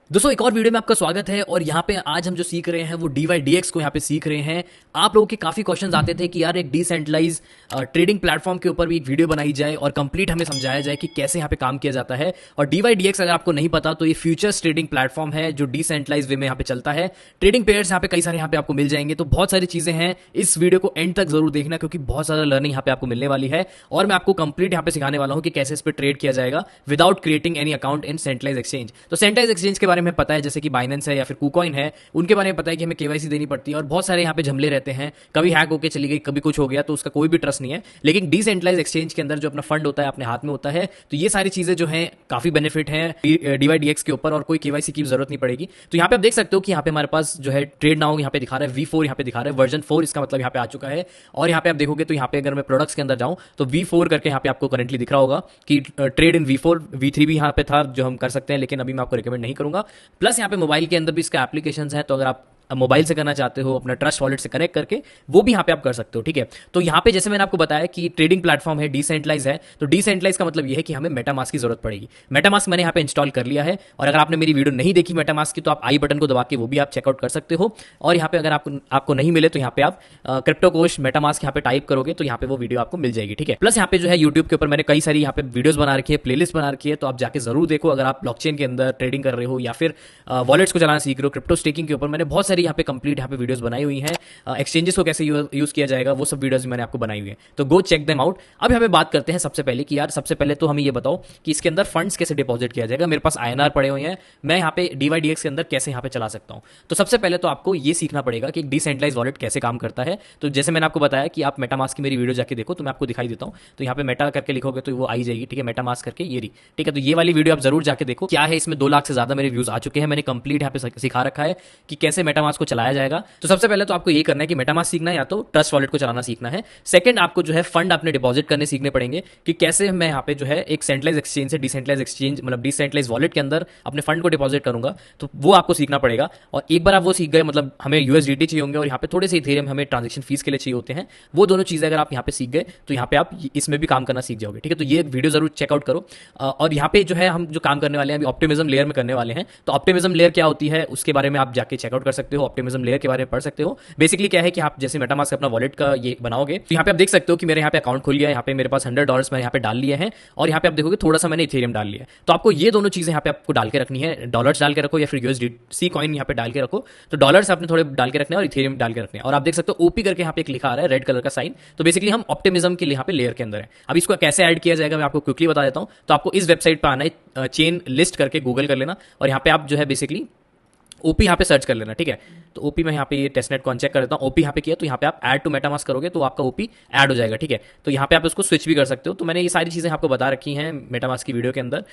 दोस्तों एक और वीडियो में आपका स्वागत है और यहाँ पे आज हम जो सीख रहे हैं वो DYDX को यहाँ पे सीख रहे हैं। आप लोगों के काफ़ी क्वेश्चंस आते थे कि यार एक डिसेंट्रलाइज ट्रेडिंग प्लेटफॉर्म के ऊपर भी एक वीडियो बनाई जाए और कंप्लीट हमें समझाया जाए कि कैसे यहाँ पे काम किया जाता है। और DYDX अगर आपको नहीं पता तो ये फ्यूचर्स ट्रेडिंग प्लेटफॉर्म है जो डिसेंट्रलाइज वे में यहाँ पे चलता है। ट्रेडिंग पेयर्स यहाँ पे कई सारे यहाँ पे आपको मिल जाएंगे, तो बहुत सारी चीज़ें हैं। इस वीडियो को एंड तक जरूर देखना क्योंकि बहुत सारा लर्निंग यहाँ पे आपको मिलने वाली है और मैं आपको कंप्लीट यहाँ पे सिखाने वाला हूँ कि कैसे इस पर ट्रेड किया जाएगा without creating any account in centralize exchange. तो सेंट्रलाइज एक्सचेंज के बारे में पता है, जैसे कि बाइनेंस है या फिर कुकॉइन है, उनके बारे में पता है कि हमें केवाईसी देनी पड़ती है और बहुत सारे यहाँ पे झमले रहते हैं। कभी हैक होकर चली गई, कभी कुछ हो गया, तो उसका कोई भी ट्रस्ट नहीं है। लेकिन डिसेंट्रलाइज एक्सचेंज के अंदर जो अपना फंड होता है अपने हाथ में होता है, तो ये सारी चीजें जो है काफी बेनिफिट है DYDX के ऊपर और कोई केवाईसी की जरूरत नहीं पड़ेगी। तो यहाँ पे आप देख सकते हो कि यहाँ पे हमारे पास जो है ट्रेड नाउ यहाँ पे दिखा रहा है V4, यहाँ पे दिखा रहा है वर्जन 4, इसका मतलब यहाँ पे आ चुका है। और यहाँ पे आप देखोगे तो यहाँ पे अगर मैं प्रोडक्ट्स के अंदर जाऊँ तो V4 करके यहाँ पे आपको करंटली दिख रहा होगा कि ट्रेड इन V4, V3 भी यहाँ पे था जो हम कर सकते हैं, लेकिन अभी मैं आपको रिकमेंड नहीं करूंगा। प्लस यहाँ पे मोबाइल के अंदर भी इसका एप्लीकेशन है, तो अगर आप मोबाइल से करना चाहते हो अपना ट्रस्ट वॉलेट से कनेक्ट करके, वो भी यहाँ पे आप कर सकते हो। ठीक है, तो यहाँ पे जैसे मैंने आपको बताया कि ट्रेडिंग प्लेटफॉर्म है, डिसेंट्रलाइज है, तो डिसेंट्रलाइज का मतलब ये है कि हमें मेटामास्क की जरूरत पड़ेगी। मेटामास्क मैंने यहाँ पे इंस्टॉल कर लिया है और अगर आपने मेरी वीडियो नहीं देखी मेटामास्क की तो आप आई बटन को दबा के वो भी आप चेकआउट कर सकते हो। और यहाँ पे अगर आपको नहीं मिले तो यहाँ पे आप क्रिप्टो कोश मेटामास्क यहाँ पे टाइप करोगे तो यहाँ पे वो वीडियो आपको मिल जाएगी। ठीक है, प्लस यहाँ पे जो है यूट्यूब के ऊपर मैंने कई सारी यहाँ पे वीडियोस बना रखी है, प्लेलिस्ट बना रखी है, तो आप जाके जरूर देखो। अगर आप ब्लॉकचेन के अंदर ट्रेडिंग कर रहे हो या फिर वॉलेट्स को चलाना सीख रहे हो, क्रिप्टो स्टेकिंग के ऊपर मैंने बहुत सारी यहाँ पे कंप्लीट यहाँ पे वीडियोस बनाई हुई हैं। एक्सचेंजेस को कैसे यूज किया जाएगा वो सब वीडियोस मैंने आपको बनाई हुई है, तो गो चेक देम आउट। अब यहाँ पे बात करते हैं सबसे पहले कि यार सबसे पहले तो हमें ये बताओ कि इसके अंदर फंड्स कैसे डिपॉजिट किया जाएगा। मेरे पास INR पड़े हुए हैं, मैं यहाँ पे DYDX के अंदर कैसे यहाँ पे चला सकता हूँ। तो सबसे पहले तो आपको ये सीखना पड़ेगा कि डिसेंट्रलाइज वॉलेट कैसे काम करता है। तो जैसे मैंने आपको बताया कि आप मेटामास्क की मेरी वीडियो जाके देखो, तो मैं आपको दिखाई देता हूँ। तो यहाँ पे मेटा करके लिखोगे तो वो आई जाएगी। ठीक है, मेटामास्क करके ये रही। ठीक है, तो ये वाली वीडियो आप जरूर जाके देखो। क्या है, इसमें 2 लाख से ज्यादा मेरे व्यूज आ चुके हैं। मैंने कंप्लीट यहाँ पे सिखा रखा है कि कैसे मेटामास्क को चलाया जाएगा। तो सबसे पहले तो आपको ये करना है कि मेटामास्क सीखना है या तो ट्रस्ट वॉलेट को चलाना सीखना है। सेकंड, आपको जो है फंड अपने डिपॉजिट करने सीखने पड़ेंगे कि कैसे मैं यहाँ पे जो है एक सेंट्रलाइज एक्सचेंज से डिसेंट्रलाइज एक्सचेंज मतलब डिसेंट्रलाइज वॉलेट के अंदर अपने फंड को डिपॉजिट करूंगा, तो वो आपको सीखना पड़ेगा। और एक बार आप वो सीख गए, मतलब हमें USDT चाहिए होंगे और यहाँ पे थोड़े से इथेरियम हमें ट्रांजेक्शन फीस के लिए चाहिए होते हैं। वो दोनों चीजें अगर आप यहाँ पे सीख गए तो यहाँ पे आप इसमें भी काम करना सीख जाओगे। ठीक है, तो ये वीडियो जरूर चेकआउट करो। और यहाँ पे जो है हम जो काम करने वाले हैं अभी ऑप्टिमिज्म लेयर में करने वाले हैं। तो ऑप्टिमिज्म लेयर क्या होती है उसके बारे में आप जाके चेकआउट कर सकते हो, ऑप्टिमिज्म लेयर के बारे में पढ़ सकते हो। बेसिकली क्या है कि आप जैसे मेटामास्क अपना वॉलेट का ये बनाओगे तो यहाँ पे आप देख सकते हो कि मेरे यहाँ पे अकाउंट खुल गया है। यहाँ पे मेरे पास $100 मैंने यहाँ पे डाल लिए हैं और यहाँ पे आप देखोगे थोड़ा सा मैंने इथेरियम डाल लिया है। तो आपको ये दोनों चीजें यहाँ पे आपको डाल के रखनी है, डॉलर्स डाल के रखो या फिर USDC कॉइन यहाँ पे डाल के रखो। तो डॉलर्स आपने थोड़े डाल के रखने हैं और इथेरियम डाल के रखने हैं। और आप देख सकते हो OP करके यहाँ पे एक लिखा आ रहा है रेड कलर का साइन। तो बेसिकली हम ऑप्टिमिज्म के यहाँ पे लेयर के अंदर है। अब इसको कैसे ऐड किया जाएगा मैं आपको क्विकली बता देता हूँ। तो आपको इस वेबसाइट पर आना है, चेन लिस्ट करके गूगल कर लेना और यहाँ पे आप जो है बेसिकली OP यहाँ पे सर्च कर लेना। ठीक है, तो OP में यहाँ पे ये टेस्टनेट को अनचेक कर देता हूँ। OP यहाँ पे किया तो यहाँ पे आप ऐड टू मेटामास्क करोगे तो आपका OP ऐड हो जाएगा। ठीक है, तो यहाँ पे आप उसको स्विच भी कर सकते हो। तो मैंने ये सारी चीजें आपको बता रखी हैं मेटामास्क की वीडियो के अंदर।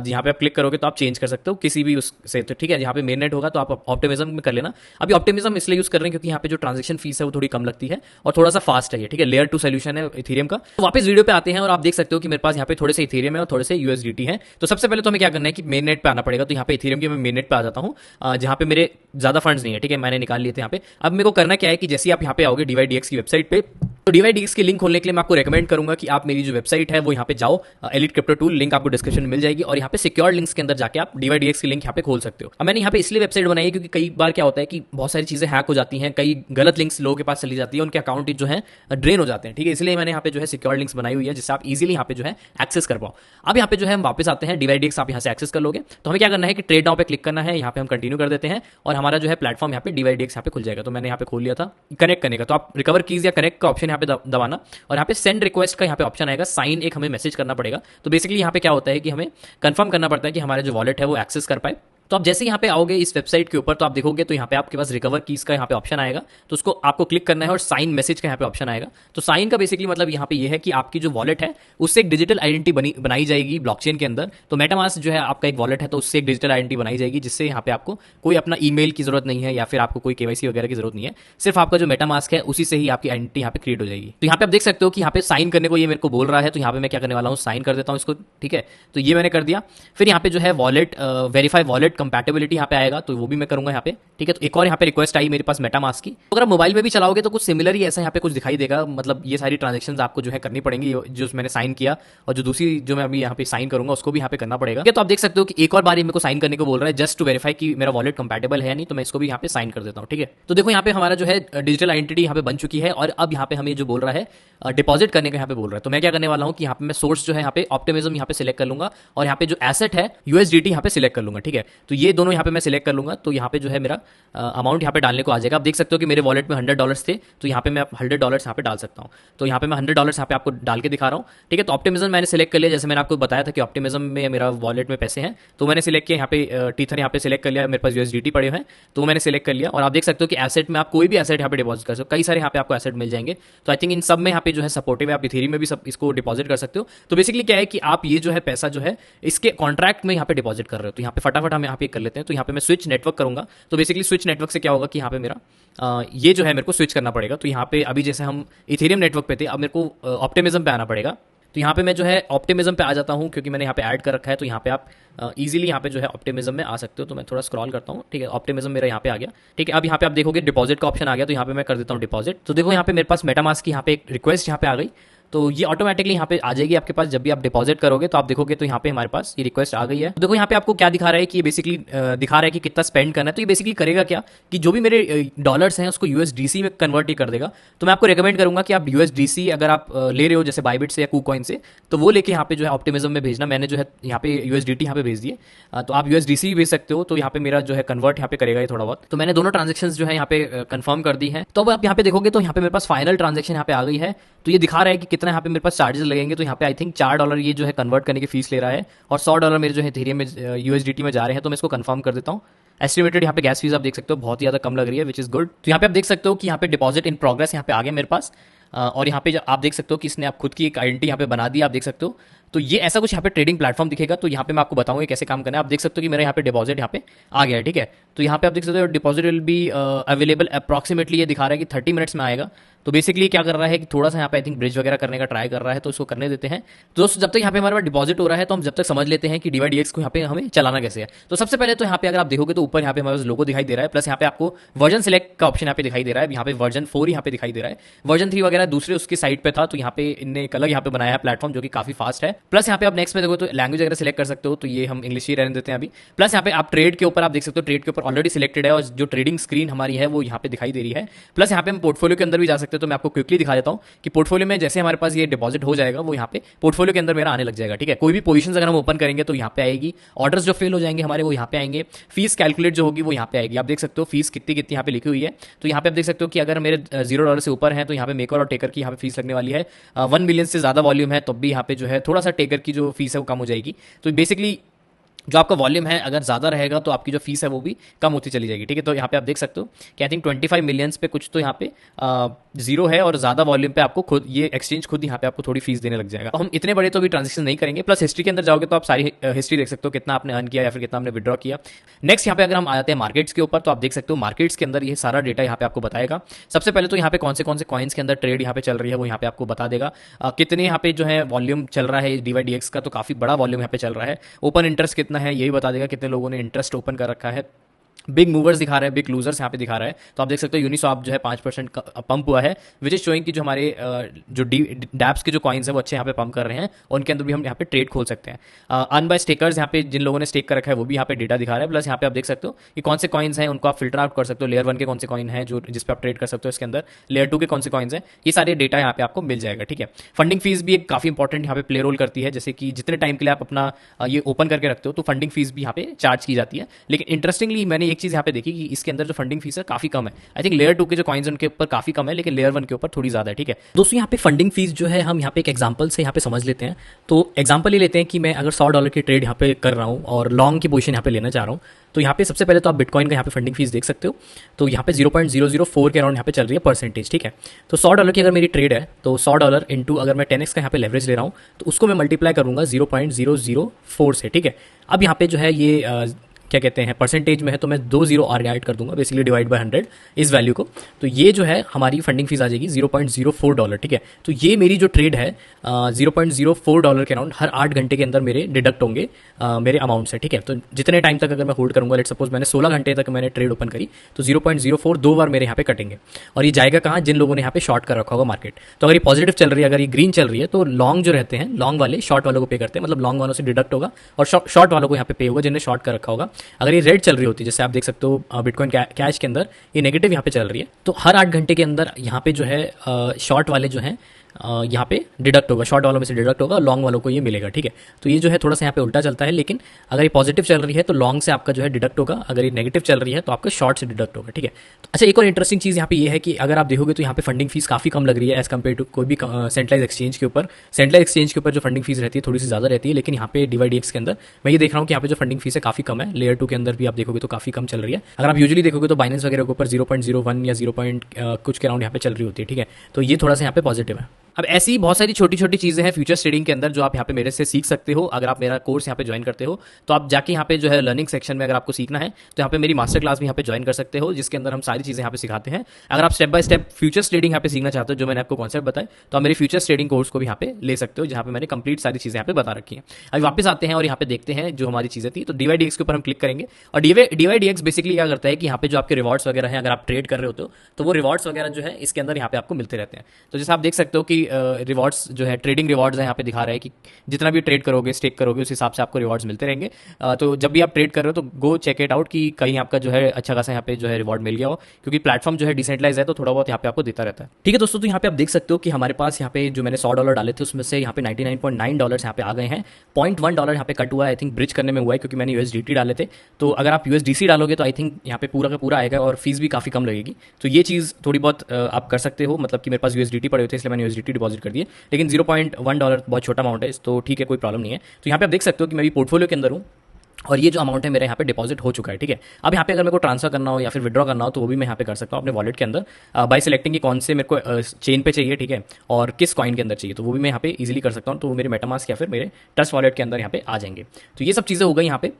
यहाँ पे आप क्लिक करोगे तो आप चेंज कर सकते हो किसी भी उससे। तो ठीक है, यहाँ पे मेन नेट होगा तो आप ऑप्टिमिज्म में कर लेना। अभी ऑप्टिमिज्म इसलिए यूज कर रहे हैं क्योंकि यहाँ पे जो ट्रांजेक्शन फीस है वो थोड़ी कम लगती है और थोड़ा सा फास्ट है। ठीक है, लेयर 2 सोल्यूशन है इथेरियम का। तो वापस वीडियो पे आते हैं और आप देख सकते हो कि मेरे पास यहाँ पे थोड़े से इथेरियम है और थोड़े से USDT है। तो सबसे पहले तो हमें क्या करना है कि मेन नेट पे आना पड़ेगा। तो यहाँ पे इथेरियम के मैं मेन नेट पे आ जाता हूँ जहाँ पे मेरे ज्यादा फंड्स नहीं है। ठीक है, मैंने निकाल लिए थे यहाँ पे। अब मेरे को करना क्या है कि जैसे आप यहाँ पे आओगे DYDX की वेबसाइट पे, तो DYDX की लिंक खोलने के लिए मैं आपको रेकमेंड करूंगा कि आप मेरी जो वेबसाइट है वो यहाँ पे जाओ, एलिट क्रिप्टो टूल, लिंक आपको डिस्क्रिप्शन में मिल जाएगी और यहाँ पे सिक्योर लिंक्स के अंदर जाके आप DYDX की लिंक यहाँ पे खोल सकते हो। अब मैंने यहाँ पे इसलिए वेबसाइट बनाई है क्योंकि कई बार क्या होता है कि बहुत सारी चीजें हैक हो जाती हैं, कई गलत लिंक्स लोगों के पास चली जाती है, उनके अकाउंट जो है ड्रेन हो जाते हैं। ठीक है, इसलिए मैंने यहाँ पे जो है सिक्योर लिंक्स बनाई हुई है जिससे आप इजिली यहाँ पे जो है एक्सेस कर पाओ। अब यहाँ पे जो है हम वापस आते हैं, DYDX आप यहाँ से एक्सेस कर लोगे। तो हमें क्या करना है कि ट्रेड नाउ पे क्लिक करना है, यहाँ पे हम कंटिन्यू कर देते हैं और हमारा जो है प्लेटफॉर्म यहाँ पे DYDX यहाँ पे खुल जाएगा। तो मैंने यहाँ पे खोल लिया था कनेक्ट करने का, तो आप रिकवर कीज या कनेक्ट का ऑप्शन यहाँ पे दबाना और यहाँ पे सेंड रिक्वेस्ट का यहाँ पे ऑप्शन आएगा, साइन एक हमें मैसेज करना पड़ेगा। तो बेसिकली यहाँ पे क्या होता है कि हमें कंफर्म करना पड़ता है कि हमारे जो वॉलेट है वो एक्सेस कर पाए। तो आप जैसे यहाँ पे आओगे इस वेबसाइट के ऊपर तो आप देखोगे तो यहाँ पे आपके पास रिकवर कीज का यहाँ पे ऑप्शन आएगा, तो उसको आपको क्लिक करना है और साइन मैसेज का यहाँ पे ऑप्शन आएगा। तो साइन का बेसिकली मतलब यहाँ पे ये है कि आपकी जो वॉलेट है उससे एक डिजिटल आइडेंटिटी बनाई जाएगी ब्लॉकचेन के अंदर। तो मेटामास्क जो है आपका एक वॉलेट है तो उससे एक डिजिटल आइडेंटिटी बनाई जाएगी जिससे यहाँ पे आपको कोई अपना ईमेल की जरूरत नहीं है या फिर आपको कोई KYC वगैरह की जरूरत नहीं है। सिर्फ आपका जो मेटामास्क है उसी से ही आपकी आइडेंटिटी यहाँ पे क्रिएट हो जाएगी। तो यहाँ पे आप देख सकते हो कि यहाँ पे साइन करने को ये मेरे को बोल रहा है, तो यहाँ पे मैं क्या करने वाला हूँ, साइन कर देता हूँ इसको। ठीक है, तो ये मैंने कर दिया। फिर यहाँ पे जो है वॉलेट वेरीफाई वॉलेट कंपैटिबिलिटी यहाँ पे आएगा तो वो भी मैं करूंगा यहाँ पे, ठीक है। तो एक और यहाँ पे रिक्वेस्ट आई मेरे पास मेटामास्क की, तो अगर आप मोबाइल में भी चलाओगे तो कुछ सिमिलर ही ऐसा यहाँ पे कुछ दिखाई देगा, मतलब ये सारी ट्रांजेक्शन आपको जो है करनी पड़ेंगी, जो मैंने साइन किया और जो दूसरी जो मैं अभी यहाँ पे साइन करूंगा उसको भी यहाँ पे करना पड़ेगा। तो आप देख सकते हो कि एक और बार मेरे को साइन करने को बोल रहा है जस्ट टू वेरीफाई कि मेरा वॉलेट कंपैटिबल है या नहीं, तो मैं इसको भी यहाँ पे साइन कर देता हूँ, ठीक है। तो देखो यहाँ पे हमारा जो है डिजिटल आइडेंटिटी यहाँ पे बन चुकी है और अब यहाँ पे हमें जो बोल रहा है डिपॉजिट करने का यहाँ पे बोल रहा है। तो मैं क्या करने वाला हूँ कि यहाँ पे मैं सोर्स जो है यहाँ पे ऑप्टिमिज्म यहाँ पे सिलेक्ट कर लूंगा और यहाँ पे जो एसेट है यूएसडीटी यहाँ पे सिलेक्ट कर लूंगा, ठीक है। तो ये दोनों यहाँ पे मैं सिलेक्ट कर लूंगा, तो यहाँ पे जो है मेरा अमाउंट यहाँ पे डालने को आ जाएगा। आप देख सकते हो कि मेरे वॉलेट में $100 थे, तो यहाँ पे मैं $100 यहाँ पे डाल सकता हूँ। तो यहाँ पे मैं $100 यहाँ पे आपको डाल के दिखा रहा हूँ, ठीक है। तो ऑप्टिमिज्म मैंने सिलेक्ट कर लिया, जैसे मैंने आपको बताया था कि ऑप्टिमिज्म में मेरा वॉलेट में पैसे हैं, तो मैंने सिलेक्ट किया यहाँ पे टीथर यहाँ पे सिलेक्ट कर लिया, मेरे पास यूएसडीटी पड़े हुए हैं तो मैंने सिलेक्ट कर लिया। और आप देख सकते हो कि एसेट में आप कोई भी एसेट यहाँ पे डिपॉजिट कर सकते हो, कई सारे यहाँ पे आपको एसेट मिल जाएंगे। तो आई थिंक इन सब में यहाँ पे जो है सपोर्टिव है, आप इथेरियम में भी सब इसको डिपॉजिट कर सकते हो। तो बेसिकली क्या है कि आप ये जो है पैसा जो है इसके कॉन्ट्रैक्ट में यहाँ पे डिपॉजिट कर रहे हो। तो यहाँ पे फटाफट हम यहाँ पे कर लेते हैं। तो यहाँ पे मैं स्विच नेटवर्क करूंगा, तो बेसिकली स्विच नेटवर्क से क्या होगा कि यहाँ पे मेरा ये जो है मेरे को स्विच करना पड़ेगा। तो यहाँ पे अभी जैसे हम इथेरियम नेटवर्क पे थे, अब मेरे को ऑप्टिमिज्म पे आना पड़ेगा। तो यहाँ पे मैं जो है ऑप्टिमिज्म पे आ जाता हूँ क्योंकि मैंने यहाँ पे ऐड कर रखा है। तो यहाँ पे आप इजीली यहाँ पे जो है ऑप्टिमिज्म में आ सकते हो। तो मैं थोड़ा स्क्रॉल करता हूँ, ठीक है। ऑप्टिमिज्म मेरा यहाँ पे आ गया, ठीक है। अब यहाँ पे आप देखोगे डिपॉजिट का ऑप्शन आ गया, तो यहाँ पे मैं कर देता हूँ डिपॉजिट। तो देखो यहाँ पे मेरे पास मेटामास्क की यहाँ पे एक रिक्वेस्ट यहाँ पे आ गई, तो ये ऑटोमेटिकली यहाँ पे आ जाएगी आपके पास। जब भी आप डिपॉजिट करोगे तो आप देखोगे तो यहाँ पे हमारे पास ये रिक्वेस्ट आ गई है। तो देखो यहाँ पे आपको क्या दिखा रहा है कि ये बेसिकली दिखा रहा है कि कितना स्पेंड करना है। तो ये बेसिकली करेगा क्या कि जो भी मेरे डॉलर्स हैं उसको यूएसडीसी में कन्वर्ट ही कर देगा। तो मैं आपको रिकमेंड करूंगा कि आप यूएसडीसी अगर आप ले रहे हो जैसे बाइबिट से या कूकॉइन से, तो वो लेके यहाँ पे जो है ऑप्टिमिज्म में भेजना। मैंने जो है यहाँ पे यूएसडीटी यहाँ पे भेज दिए, तो आप यूएसडीसी भी भेज सकते हो। तो यहाँ पे मेरा जो है कन्वर्ट यहाँ पे करेगा ये थोड़ा बहुत। तो मैंने दोनों ट्रांजेक्शन जो है यहाँ पे कंफर्म कर दी है। तो अब आप यहाँ पे देखोगे तो यहाँ पे मेरे पास फाइनल ट्रांजेक्शन यहाँ पे आ गई है। तो ये दिखा रहा है कि कितना यहाँ पे मेरे पास चार्जेस लगेंगे। तो यहाँ पे आई थिंक $4 ये जो है कन्वर्ट करने की फीस ले रहा है और $100 मेरे जो है इथेरियम में यूएसडीटी में जा रहे हैं। तो मैं इसको कंफर्म कर देता हूँ। एस्टिमेटेड यहाँ पे गैस फीस आप देख सकते हो बहुत ही ज्यादा कम लग रही है, विच इज गुड। तो यहाँ पे आप देख सकते हो कि यहाँ पे डिपॉजिट इन प्रोग्रेस यहाँ पे आ गया मेरे पास। और यहाँ पे आप देख सकते हो कि इसने आप खुद की एक आइडेंटिटी यहाँ पे बना दी, आप देख सकते हो। तो ये ऐसा कुछ यहाँ पे ट्रेडिंग प्लेटफॉर्म दिखेगा। तो यहाँ पे मैं आपको बताऊंगा कैसे काम करना है। आप देख सकते हो कि मेरा यहाँ पे डिपॉजिट यहाँ पे आ गया है, ठीक है। तो यहाँ पे आप देख सकते हो deposit will be available approximately, ये दिखा रहा है कि 30 मिनट्स में आएगा। तो बेसिकली क्या कर रहा है कि थोड़ा सा यहाँ पे आई थिंक ब्रिज वगैरह करने का ट्राई कर रहा है, तो इसको करने देते हैं। तो दोस्तों जब तक यहाँ पे हमारे पास डिपॉजिट हो रहा है तो हम जब तक समझ लेते हैं कि DYDX को यहाँ पे हमें चलाना कैसे है। तो सबसे पहले तो यहाँ पे अगर आप देखोगे तो ऊपर यहाँ पे हमारे पास लोगो दिखाई दे रहा है, प्लस यहाँ पे आपको वर्जन सिलेक्ट का ऑप्शन यहाँ पे दिखाई दे रहा है। यहाँ पे वर्जन 4 यहाँ पे दिखाई दे रहा है, वर्जन 3 वगैरह दूसरे उसकी साइड पे था। तो यहाँ पे इनने एक अलग यहाँ पे बनाया है प्लेटफॉर्म जो कि काफी फास्ट है। प्लस यहाँ पे आप नेक्स्ट में देखो तो लैंग्वेज वगैरह सिलेक्ट कर सकते हो, तो ये हम इंग्लिश ही रहने देते हैं अभी। प्लस यहाँ पे आप ट्रेड के ऊपर आप देख सकते हो, ट्रेड के ऊपर ऑलरेडी सिलेक्टेड है और जो ट्रेडिंग स्क्रीन हमारी है वो यहाँ पे दिखाई दे रही है। प्लस यहाँ पे हम पोर्टफोलियो के अंदर भी जा सकते हैं। तो मैं आपको क्विकली दिखा देता हूँ कि पोर्टफोलियो में जैसे हमारे पास ये डिपॉजिट हो जाएगा वो यहाँ पे पोर्टफोलियो के अंदर मेरा आने लग जाएगा, ठीक है। कोई भी पोजीशंस अगर हम ओपन करेंगे तो यहाँ पे आएगी, ऑर्डर्स जो फेल हो जाएंगे हमारे वो यहाँ पे आएंगे, फीस कैलकुलेट जो होगी वो यहाँ पे आएगी। आप देख सकते हो फीस कितनी कितनी यहाँ पे लिखी हुई है। तो यहाँ पे आप देख सकते हो कि अगर मेरे $0 से ऊपर है तो यहाँ पे मेकर और टेकर की यहाँ पे फीस लगने वाली है। 1 मिलियन से ज्यादा वॉल्यूम है तब भी यहाँ पे जो है थोड़ा सा टेकर की जो फीस है वो कम हो जाएगी। तो बेसिकली जो आपका वॉल्यूम है अगर ज़्यादा रहेगा तो आपकी जो फीस है वो भी कम होती चली जाएगी, ठीक है। तो यहाँ पे आप देख सकते हो कि आई थिंक 25 मिलियंस पे कुछ तो यहाँ पे जीरो है और ज़्यादा वॉल्यूम पे आपको खुद ये एक्सचेंज खुद यहाँ पे आपको थोड़ी फीस देने लग जाएगा। तो हम इतने बड़े तो भी ट्रांजेक्शन नहीं करेंगे। प्लस हिस्ट्री के अंदर जाओगे तो आप सारी हिस्ट्री देख सकते हो, कितना आपने अर्न किया या फिर कितना आपने विड्रॉ किया। नेक्स्ट यहाँ पे अगर हम आ जाते हैं मार्केट्स के ऊपर, तो आप देख सकते हो मार्केट्स के अंदर ये सारा डेटा यहाँ पे आपको बताएगा। सबसे पहले तो यहाँ पे कौन से कॉइन्स के अंदर ट्रेड यहाँ पे चल रही है वो यहाँ पे आपको बता देगा। कितने यहाँ पे जो है वॉल्यूम चल रहा है DYDX का, तो काफी बड़ा वॉल्यूम यहाँ पे चल रहा है। ओपन इंटरेस्ट कितना है ये भी बता देगा, कितने लोगों ने इंटरेस्ट ओपन कर रखा है। बिग मूवर्स दिखा रहा है, बिग लूजर्स यहाँ पे दिखा रहा है। तो आप देख सकते हो यूनिस्वैप जो है 5% पंप हुआ है, विच इज शोइंग कि जो हमारे जो डैप्स के जो कॉइन्स है वो अच्छे यहाँ पे पंप कर रहे हैं और उनके अंदर भी हम यहाँ पे ट्रेड खोल सकते हैं। अर्न बाय स्टेकर्स यहाँ पे जिन लोगों ने स्टेक कर रखा है वो भी यहाँ पे डेटा दिखा रहा है। प्लस यहाँ पे आप देख सकते हो कि कौन से कॉइन्स हैं उनको आप फिल्टर आउट कर सकते हो, लेयर 1 के कौन से कॉइन है जो जिस पे आप ट्रेड कर सकते हो, इसके अंदर लेयर 2 के कौन से कॉइन्स हैं, ये सारे डेटा यहाँ पे आपको मिल जाएगा, ठीक है। फंडिंग फीस भी एक काफी इंपॉर्टेंट यहाँ पे प्ले रोल करती है, जैसे कि जितने टाइम के लिए आप अपना ये ओपन करके रखते हो तो फंडिंग फीस भी यहाँ पे चार्ज की जाती है। लेकिन इंटरेस्टिंगली मैंने एक चीज यहाँ पे देखी कि इसके अंदर जो फंडिंग फीस है काफी कम है। आई थिंक लेयर 2 के जो कॉइन्स उनके ऊपर काफी कम है, लेकिन लेयर 1 के ऊपर थोड़ी ज्यादा है, ठीक है। दोस्तों यहाँ पे फंडिंग फीस जो है हम यहाँ पे एक एग्जांपल से यहाँ पे समझ लेते हैं। तो एग्जांपल ये लेते हैं कि मैं अगर $100 की ट्रेड यहाँ पे कर रहा हूँ और लॉन्ग की पोजीशन यहाँ पे लेना चाह रहा हूँ, तो यहाँ पे सबसे पहले तो आप बिटकॉइन का यहाँ पे फंडिंग फीस देख सकते हो। तो यहाँ पे 0.004 के अराउंड यहाँ पे चल रही है परसेंटेज, ठीक है। तो $100 की अगर मेरी ट्रेड है तो $100 इंटू अगर मैं 10x का यहाँ पे लेवरेज ले रहा हूँ तो उसको मैं मल्टीप्लाई करूंगा 0.004 से, ठीक है। अब यहाँ पे जो है ये क्या कहते हैं परसेंटेज में है, तो मैं 2 जीरो और ऐड कर दूंगा, बेसिकली डिवाइड बाय 100 इस वैल्यू को। तो ये जो है हमारी फंडिंग फीस आ जाएगी $0.04, ठीक है। तो ये मेरी जो ट्रेड है $0.04 के अराउंड हर 8 घंटे के अंदर मेरे डिडक्ट होंगे मेरे अमाउंट से, ठीक है। तो जितने टाइम तक अगर मैं होल्ड करूंगा, लेट सपोज मैंने 16 घंटे तक मैंने ट्रेड ओपन करी, तो 0.04 दो बार मेरे यहाँ पे कटेंगे। और ये जाएगा कहाँ? जिन लोगों ने यहाँ पे शॉर्ट कर रखा होगा मार्केट। तो अगर ये पॉजिटिव चल रही है, अगर ये ग्रीन चल रही है, तो लॉन्ग जो रहते हैं, लॉन्ग वाले शॉर्ट वालों को पे करते हैं, मतलब लॉन्ग वालों से डिडक्ट होगा और शॉर्ट वालों को यहाँ पे होगा जिन्हें शॉर्ट कर रखा होगा। अगर ये रेड चल रही होती है, जैसे आप देख सकते हो बिटकॉइन कैश के अंदर ये नेगेटिव यहाँ पे चल रही है, तो हर 8 घंटे के अंदर यहाँ पे जो है शॉर्ट वाले जो हैं यहाँ पे डिडक्ट होगा, शॉर्ट वालों में से डिडक्ट होगा, लॉन्ग वालों को ये मिलेगा, ठीक है। तो ये जो है थोड़ा सा यहाँ पे उल्टा चलता है, लेकिन अगर ये पॉजिटिव चल रही है तो लॉन्ग से आपका जो है डिडक्ट होगा, अगर ये नेगेटिव चल रही है तो आपका शॉर्ट से डिडक्ट होगा, ठीक है। तो अच्छा, एक और इंटरेस्टिंग चीज़ यहाँ पे ये है कि अगर आप देखोगे तो यहाँ पे फंडिंग फीस काफ़ी कम लग रही है एज कम्पेयर टू कोई भी सेंट्रलाइज एक्सचेंज के ऊपर। सेंट्रलाइज एक्सचेंज के ऊपर जो फंडिंग फीस रहती है थोड़ी सी ज़्यादा रहती है, लेकिन यहाँ पे DYDX के अंदर मैं ये देख रहा हूँ कि यहाँ पे जो फंडिंग फीस है काफ़ी कम है। लेयर 2 के अंदर भी आप देखोगे तो काफ़ी कम चल रही है। अगर आप यूजुअली देखोगे तो बाइनेंस वगैरह के ऊपर 0.01 या 0. कुछ के अराउंड यहाँ पे चल रही होती है, ठीक है। तो ये थोड़ा सा यहाँ पे पॉजिटिव है। अब ऐसी बहुत सारी छोटी छोटी चीज़ें हैं फ्यूचर्स ट्रेडिंग के अंदर जो आप यहाँ पे मेरे से सीख सकते हो। अगर आप मेरा कोर्स यहाँ पे ज्वाइन करते हो तो आप जाके यहाँ पे जो है लर्निंग सेक्शन में अगर आपको सीखना है तो यहाँ पे मेरी मास्टर क्लास भी यहाँ पे ज्वाइन कर सकते हो, जिसके अंदर हम सारी चीज़ें यहाँ पे सिखाते हैं। अगर आप step by step futures trading यहाँ पे सीखना चाहते हो, जो मैंने आपको कॉन्सेप्ट बताया, तो आप मेरे फ्यूचर्स ट्रेडिंग कोर्स को भी यहाँ पे ले सकते हो, जहाँ पे मैंने कंप्लीट सारी चीज़ें यहाँ पे बता रखी हैं। अभी वापस आते हैं और यहाँ पे देखते हैं जो हमारी चीज़ें थी। तो DYDX के ऊपर हम क्लिक करेंगे और DYDX बेसिकली क्या करता है कि यहाँ पे जो आपके रिवॉर्ड्स वगैरह हैं, अगर आप ट्रेड कर रहे होते हो तो वो रिवॉर्ड्स वगैरह जो है इसके अंदर यहाँ पे आपको मिलते रहते हैं। तो जैसे आप देख सकते हो कि रिवॉर्ड्स जो है ट्रेडिंग रिवॉर्ड्स है, यहाँ पे दिखा रहा है कि जितना भी ट्रेड करोगे, स्टेक करोगे, उस हिसाब से आपको रिवॉर्ड्स मिलते रहेंगे। तो जब भी आप ट्रेड कर रहे हो तो गो चेक इट आउट कि कहीं आपका जो है अच्छा खासा यहाँ पे जो है रिवॉर्ड मिल गया हो, क्योंकि प्लेटफॉर्म जो है डिसेंट्रलाइज है तो थोड़ा बहुत यहाँ पे आपको देता रहता है, ठीक है दोस्तों। तो यहाँ पे आप देख सकते हो कि हमारे पास यहाँ पे जो मैंने $100 डाले थे उसमें से यहाँ पे $99.9 यहाँ पे आ गए हैं। $0.1 यहाँ पे कट हुआ है, आई थिंक ब्रिज करने में हुआ है क्योंकि मैंने USDT डाले थे। तो अगर आप USDC डालोगे तो आई थिंक यहाँ पे पूरा का पूरा आएगा और फीस भी काफ़ी कम लगेगी। तो ये चीज़ थोड़ी बहुत आप कर सकते हो, मतलब कि मेरे पास USDT पड़े हुए थे इसलिए मैंने USDT डिपॉजिट कर दिए, लेकिन $0.1 बहुत छोटा अमाउंट है, तो ठीक है, कोई प्रॉब्लम नहीं है। तो यहाँ पे आप देख सकते हो कि मैं भी पोर्टफोलियो के अंदर हूँ और ये जो अमाउंट है मेरा यहाँ पे डिपॉजिट हो चुका है, ठीक है। अब यहाँ पे अगर मेरे को ट्रांसफर करना हो या फिर विड्रॉ करना हो तो वो भी मैं यहाँ पे कर सकता हूँ अपने वॉलेट के अंदर बाय सिलेक्टिंग कि कौन से मेरे को चेन पे चाहिए, ठीक है, और किस कॉइन के अंदर चाहिए, तो वो भी मैं यहाँ पे इजीली कर सकता हूँ। तो वो मेरे मेटामास्क या फिर मेरे ट्रस्ट वॉलेट के अंदर यहाँ पे आ जाएंगे। तो ये सब चीज़ें हो गई यहाँ पे।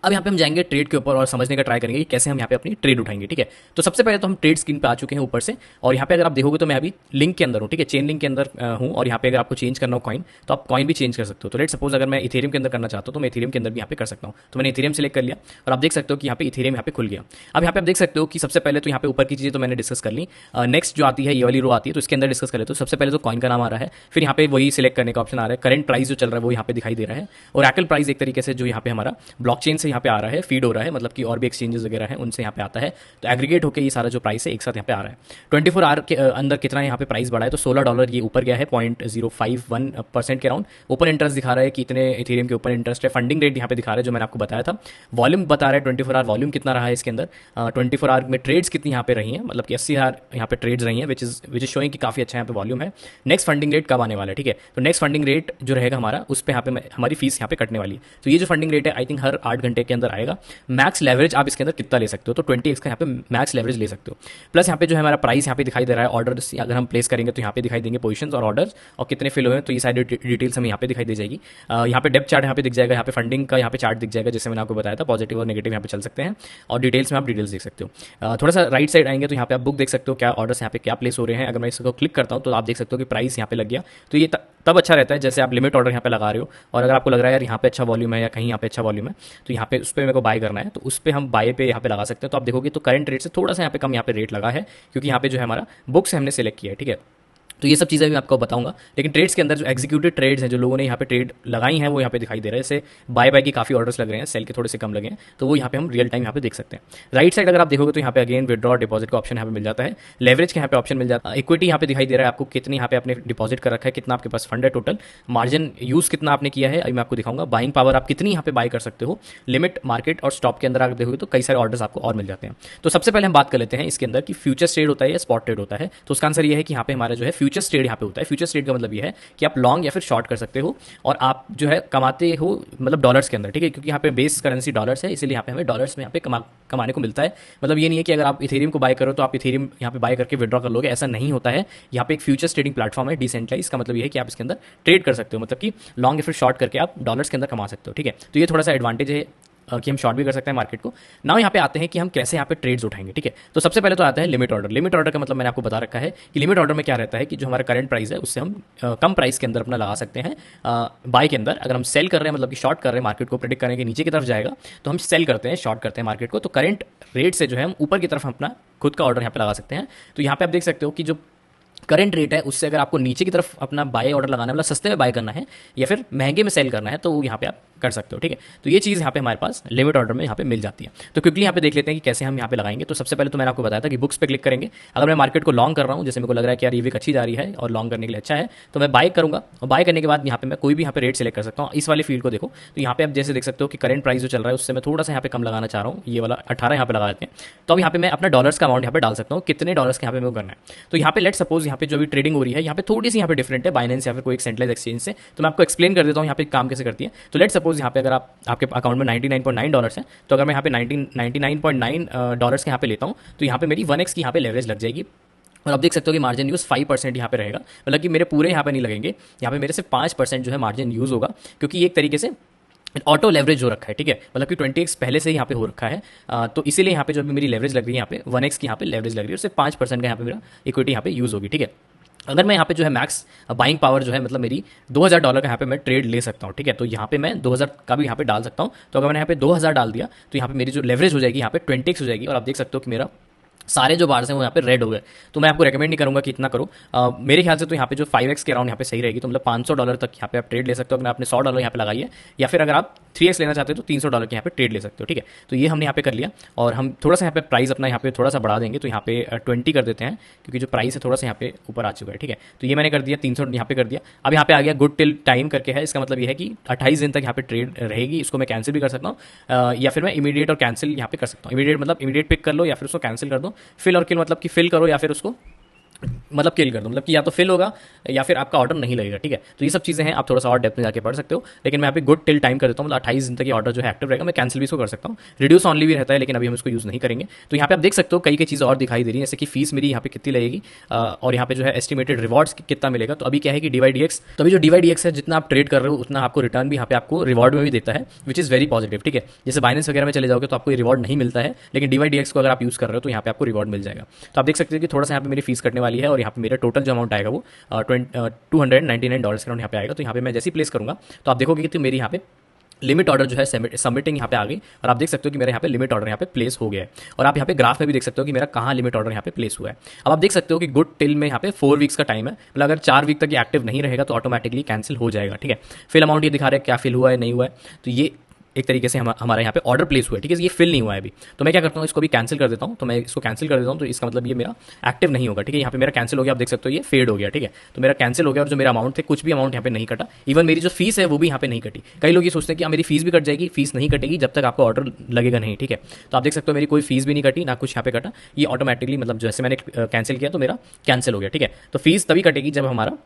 अब यहाँ पे हम जाएंगे ट्रेड के ऊपर और समझने का ट्राई करेंगे कि कैसे हम यहाँ पे अपनी ट्रेड उठाएंगे, ठीक है। तो सबसे पहले तो हम ट्रेड स्क्रीन पे आ चुके हैं ऊपर से, और यहाँ पे अगर आप देखोगे तो मैं अभी लिंक के अंदर हूँ, ठीक है, चेन लिंक के अंदर हूँ। और यहाँ पे अगर आपको चेंज करना हो कॉइन तो आप कॉइन भी चेंज कर सकते हो। तो लेट सपोज अगर मैं इथेरियम के अंदर करना चाहता हूँ तो मैं इथेरियम के अंदर भी यहाँ पे कर सकता हूँ। तो मैंने इथेरियम सेलेक्ट कर लिया और आप देख सकते हो कि यहाँ पे इथेरियम यहाँ पे खुल गया। अब यहाँ पे आप देख सकते हो कि सबसे पहले तो यहाँ पे ऊपर की चीज़ें तो मैंने डिस्कस कर ली। नेक्स्ट जो आती है ये वाली रो आती है, तो इसके अंदर डिस्कस कर लेते हो। सबसे पहले तो कॉइन का नाम आ रहा है, फिर यहाँ पे वही सिलेक्ट करने का ऑप्शन आ रहा है, करंट प्राइस जो चल रहा है वो यहाँ पे दिखाई दे रहा है, और एकल प्राइस एक तरीके से जो यहाँ पे हमारा ब्लॉकचेन से यहाँ पे आ रहा है, फीड हो रहा है, मतलब कि और भी एक्सचेंजेस वगैरह हैं उनसे यहाँ पे आता है। तो एग्रीगेट होकर ये सारा जो प्राइस है एक साथ यहाँ पे आ रहा है। 24 आवर के अंदर कितना यहाँ पे प्राइस बढ़ा है, तो $16 ये ऊपर गया है 0.051% के अराउंड। ओपन इंटरेस्ट दिखा रहा है कि इतने इथेरियम के ऊपर इंटरेस्ट है। फंडिंग रेट यहाँ पे दिखा रहा है जो मैंने आपको बताया था। वॉल्यूम बता रहा है 24 आवर वॉल्यूम कितना रहा है इसके अंदर, 24 आवर में ट्रेड्स कितनी यहाँ पे रही हैं, मतलब कि 80,000 यहाँ पे ट्रेड्स रही हैं, विच इज शोइंग कि काफ़ी अच्छा यहाँ पे वॉल्यूम है। नेक्स्ट फंडिंग रेट कब आने वाला है, ठीक है। तो नेक्स्ट फंडिंग रेट जो रहेगा हमारा उस पर यहाँ पे हमारी फीस यहाँ पे कटने वाली है। तो ये जो फंडिंग रेट है आई थिंक हर 8 घंटे के अंदर आएगा। मैक्स लेवरेज आप इसके अंदर कितना ले सकते हो, तो 20x का यहाँ पे मैक्स लेवरेज ले सकते हो। प्लस यहाँ पे जो है हमारा प्राइस यहाँ पे दिखाई दे रहा है, ऑर्डर्स अगर हम प्लेस करेंगे तो यहाँ पे दिखाई देंगे पोजीशंस और ऑर्डर्स और कितने फिल हुए हैं, तो ये सारी डिटेल्स हमें यहाँ पे दिखाई दे जाएगी। यहाँ पे डेप्थ चार्ट यहाँ पे दिख जाएगा, यहाँ पे फंडिंग का यहाँ पे चार्ट दिख जाएगा, जैसे मैंने आपको बताया था पॉजिटिव और नेगेटिव यहाँ पे चल सकते हैं, और डिटेल्स में आप डिटेल्स देख सकते हो। थोड़ा सा राइट साइड आएंगे तो यहाँ पे आप बुक देख सकते हो क्या ऑर्डर्स यहाँ पे क्या प्लेस हो रहे हैं। अगर मैं इसको क्लिक करता हूँ तो आप देख सकते हो कि प्राइस यहाँ पे लग गया। तो ये तब अच्छा रहता है जैसे आप लिमिट ऑर्डर यहाँ पे लगा रहे हो और अगर आपको लग रहा है यार यहाँ पे अच्छा वॉल्यूम है या कहीं यहाँ पे अच्छा वॉल्यूम है, तो यहाँ पे उस पर मेरे को बाय करना है, तो उस पर हम बाय पे यहाँ पे लगा सकते हैं। तो आप देखोगे तो करंट रेट से थोड़ा सा यहाँ पे कम यहाँ पे रेट लगा है, क्योंकि यहाँ पे जो है हमारा बुक से हमने सेलेक्ट किया है, ठीक है। तो ये सब चीज़ें भी आपको बताऊंगा, लेकिन ट्रेड्स के अंदर जो एग्जीक्यूटेड ट्रेड्स हैं जो लोगों ने यहाँ पे ट्रेड लगाई हैं वो यहाँ पे दिखाई दे रहा है। जैसे बाय की काफ़ी ऑर्डर्स लग रहे हैं, सेल के थोड़े से कम लगे हैं, तो वो यहाँ पे हम रियल टाइम यहाँ पे देख सकते हैं। राइट साइड अगर आप देखोगे तो यहाँ पे अगेन विड्रॉ डिपॉजिट का ऑप्शन यहाँ पे मिल जाता है, लेवरेज का यहाँ पे ऑप्शन मिल जाता है, इक्विटी यहाँ पे दिखाई दे रहा है आपको कितनी यहाँ पे आपने डिपॉजिट कर रखा है, कितना आपके पास फंड है टोटल, मार्जिन यूज़ कितना आपने किया है अभी मैं आपको दिखाऊंगा, बाइंग पावर आप कितनी यहाँ पे बाय कर सकते हो, लिमिट, मार्केट और स्टॉप के अंदर अगर देखोगे तो कई सारे ऑर्डर्स आपको और मिल जाते हैं। तो सबसे पहले हम बात कर लेते हैं इसके अंदर कि फ्यूचर्स ट्रेड होता है या स्पॉट ट्रेड होता है। तो उसका आंसर ये है कि यहाँ पे हमारा जो है फ्यूचर्स ट्रेड यहाँ पे होता है। फ्यूचर्स ट्रेड का मतलब ये है कि आप लॉन्ग या फिर शॉर्ट कर सकते हो और आप जो है कमाते हो मतलब डॉलर्स के अंदर, ठीक है, क्योंकि यहाँ पे बेस करेंसी डॉलर्स है, इसीलिए यहाँ पे हमें डॉलर्स में यहाँ पे कमाने को मिलता है। मतलब ये नहीं है कि अगर आप इथेरियम को बाय करो तो आप इथेरियम यहाँ पे बाय करके विड्रॉ कर लोगे, ऐसा नहीं होता है। यहाँ पे एक फ्यूचर्स ट्रेडिंग प्लेटफॉर्म है डिसेंट्रलाइज, का मतलब ये है कि आप इसके अंदर ट्रेड कर सकते हो, मतलब कि लॉन्ग या फिर शॉर्ट करके आप डॉलर्स के अंदर कमा सकते हो, ठीक है। तो ये थोड़ा सा एडवांटेज है कि हम शॉर्ट भी कर सकते हैं मार्केट को। नाउ यहाँ पे आते हैं कि हम कैसे यहाँ पे ट्रेड्स उठाएंगे, ठीक है। तो सबसे पहले तो आता है लिमिट ऑर्डर। लिमिट ऑर्डर का मतलब मैंने आपको बता रखा है कि लिमिट ऑर्डर में क्या रहता है कि जो हमारा करंट प्राइस है उससे हम कम प्राइस के अंदर अपना लगा सकते हैं बाय के अंदर। अगर हम सेल कर रहे हैं, मतलब कि शॉर्ट कर रहे हैं, मार्केट को प्रेडिक्ट करें कि नीचे की तरफ जाएगा, तो हम सेल करते हैं, शॉर्ट करते हैं मार्केट को। तो करंट रेट से जो है हम ऊपर की तरफ अपना खुद का ऑर्डर यहाँ पे लगा सकते हैं। तो यहाँ पे आप देख सकते हो कि जो करंट रेट है उससे अगर आपको नीचे की तरफ अपना बाय ऑर्डर लगाना है, मतलब सस्ते में बाय करना है या फिर महंगे में सेल करना है, तो यहाँ पे आप कर सकते हो, ठीक है। तो ये चीज़ यहाँ पे हमारे पास लिमिट ऑर्डर में यहाँ पे मिल जाती है। तो क्विकली यहाँ पे देख लेते हैं कि कैसे हम यहाँ पे लगाएंगे। तो सबसे पहले तो मैंने आपको बताया था कि बुक्स पे क्लिक करेंगे। अगर मैं मार्केट को लॉन्ग कर रहा हूँ, जैसे मेरे को लग रहा है कि यार ये वीक अच्छी जा रही है और लॉन्ग करने के लिए अच्छा है, तो मैं बाय करूँगा। और बाय करने के बाद यहाँ पे मैं कोई भी यहाँ पे रेट सेलेक्ट कर सकता हूँ। इस वाले फील्ड को देखो, तो यहाँ पे आप जैसे देख सकते हो कि करंट प्राइस जो चल रहा है उससे मैं थोड़ा सा यहाँ पे कम लगाना चाह रहा हूँ, ये वाला 18 यहाँ पे लगा देते हैं। तो अब यहाँ पे मैं अपना डॉलर्स का अमाउंट यहाँ पे डाल सकता हूँ, कितने डॉलर्स के यहाँ पे मेरे को करना है। तो यहाँ पे लेट सपोज यहाँ पे जो भी ट्रेडिंग हो रही है यहाँ पे थोड़ी सी यहाँ पे डिफरेंट है बाइनेंस या फिर कोई एक सेंट्रलाइज एक्सचेंज से। तो मैं आपको एक्सप्लेन कर देता हूँ यहाँ पे काम कैसे करती है। तो लेट सपोज यहाँ पे अगर आपके अकाउंट में 99.9 डॉलर्स है, तो अगर मैं यहाँ पे 99.9 डॉलर्स के यहाँ पे लेता हूँ, तो यहाँ पे मेरी 1x की यहाँ पे लेवरेज लग जाएगी। और आप देख सकते हो कि मार्जिन यूज़ 5% यहाँ पे रहेगा, मतलब कि मेरे पूरे यहाँ पे नहीं लगेंगे, यहाँ पे मेरे सिर्फ 5% जो है मार्जिन यूज़ होगा, क्योंकि ये एक तरीके से ऑटो लेवरेज हो रखा है, ठीक है। मतलब कि 20x पहले से ही यहाँ पे हो रखा है। तो इसीलिए यहाँ पे जो भी मेरी लेवरेज लग रही है यहाँ पे 1x की यहाँ पे लेवरेज लग रही है, उससे 5% का यहाँ पे मेरा इक्विटी यहाँ पे यूज़ होगी, ठीक है। अगर मैं यहाँ पे जो है मैक्स बाइंग पावर जो है, मतलब मेरी $2000 का यहाँ पे मैं ट्रेड ले सकता हूँ, ठीक है। तो यहाँ पे मैं 2000 का भी यहाँ पे डाल सकता हूँ। तो अगर मैंने यहाँ पे 2000 डाल दिया, तो यहाँ पे मेरी जो लेवरेज हो जाएगी यहाँ पे 20x हो जाएगी। और आप देख सकते हो कि मेरा सारे जो बार्स हैं वो यहाँ पे रेड हो गए। तो मैं आपको रेकमेंड नहीं करूँगा कि इतना करो। मेरे ख्याल से तो यहाँ पे जो 5x के अराउंड यहाँ पे सही रहेगी। तो मतलब $500 तक यहाँ पे आप ट्रेड ले सकते हो अगर आपने $100 यहाँ पे लगाई है, या फिर अगर आप 3x लेना चाहते हो तो $300 के यहाँ पे ट्रेड ले सकते हो, ठीक है। तो ये हमने यहाँ पे कर लिया और हम थोड़ा सा यहाँ पे प्राइस अपना यहाँ पे थोड़ा सा बढ़ा देंगे। तो यहाँ पे 20 कर देते हैं, क्योंकि जो प्राइस है थोड़ा सा यहाँ पे ऊपर आ चुका है, ठीक है। तो ये मैंने कर दिया 300 यहाँ पे कर दिया। अब यहाँ पे आ गया गुड टिल टाइम करके है, इसका मतलब ये है कि 28 दिन तक यहाँ पे ट्रेड रहेगी। इसको मैं कैंसिल भी कर सकता हूँ, या फिर मैं इमीडिएट और कैंसिल यहाँ पे कर सकता हूँ। इमीडिएट मतलब इमीडिएट पिक कर लो या फिर उसको कैंसिल कर दो। फिल और किल मतलब कि फिल करो या फिर उसको मतलब किल कर दो, मतलब कि या तो फिल होगा या फिर आपका ऑर्डर नहीं लगेगा, ठीक है। तो ये सब चीज़ें हैं, आप थोड़ा सा और डेप्थ में जाके पढ़ सकते हो। लेकिन मैं यहाँ पे गुड टिल टाइम कर देता हूँ, मतलब 28 दिन तक ये ऑर्डर जो है एक्टिव रहेगा। मैं कैंसिल भी इसको कर सकता हूँ, रिड्यूस ऑनली भी रहता है, लेकिन अभी हम इसको यूज़ नहीं करेंगे। तो यहाँ पे आप देख सकते हो कई चीज़ें और दिखाई दे रही है, जैसे कि फीस मेरी यहाँ पे कितनी लगेगी और यहाँ पे जो है एस्टिमेटेड रिवॉर्ड्स कितना मिलेगा। तो अभी क्या है कि DYDX, तो अभी जो DYDX है जितना आप ट्रेड कर रहे हो उतना आपको रिटर्न भी यहाँ पे आपको रिवॉर्ड में भी देता है, विच इज़ वेरी पॉजिटिव, ठीक है। जैसे बाइनेंस वगैरह में चले जाओगे तो आपको रिवॉर्ड नहीं मिलता है, लेकिन DYDX को अगर आप यूज़ कर रहे हो तो यहाँ पे आपको रिवॉर्ड मिल जाएगा। तो आप देख सकते हो कि थोड़ा सा यहाँ पे मेरी फीस कटने वाली है और यहाँ पे मेरा टोटल जो अमाउंट आएगा वो $299 के राउंड यहाँ पे आएगा। तो यहाँ पे मैं जैसे ही प्लेस करूँगा तो आप देखोगे कि मेरी यहाँ पे लिमिट ऑर्डर जो है सबमिटिंग यहाँ पे आ गई और आप देख सकते हो कि मेरा यहाँ पे लिमिट ऑर्डर यहाँ पे प्लेस हो गया है। और आप यहाँ पे ग्राफ में भी देख सकते हो कि मेरा कहाँ लिमिट ऑर्डर यहाँ पे प्लेस हुआ है। अब आप देख सकते हो कि गुड टिल में यहाँ पे 4 वीक्स का टाइम है, मतलब अगर 4 वीक तक ये एक्टिव नहीं रहेगा तो ऑटोमेटिकली कैंसिल हो जाएगा, ठीक है। फिल अमाउंट ये दिखा रहा है क्या फिल हुआ है नहीं हुआ है, तो ये एक तरीके से हमारा यहाँ पे ऑर्डर प्लेस हुआ है, ठीक है। ये फिल नहीं हुआ है अभी, तो मैं क्या करता हूँ इसको भी कैंसिल कर देता हूँ। तो मैं इसको कैंसिल कर देता हूँ, तो इसका मतलब ये मेरा एक्टिव नहीं होगा, ठीक है। यहाँ पे मेरा कैंसिल हो गया, आप देख सकते हो ये फेड हो गया, ठीक है। तो मेरा कैंसिल हो गया और जो मेरा अमाउंट थे कुछ भी अमाउंट यहाँ पे नहीं कटा, इवन मेरी जो फीस है वो भी यहाँ पे नहीं कटी। कई लोग ये सोचते हैं कि मेरी फीस भी कट जाएगी, फीस नहीं कटेगी जब तक आपको ऑर्डर लगेगा नहीं, ठीक है। तो आप देख सकते हो मेरी कोई फीस भी नहीं कटी, ना कुछ यहाँ पे कटा, ये ऑटोमेटिकली मतलब जैसे मैंने कैंसिल किया तो मेरा कैंसिल हो गया, ठीक है। तो फीस तभी कटेगी जब हमारा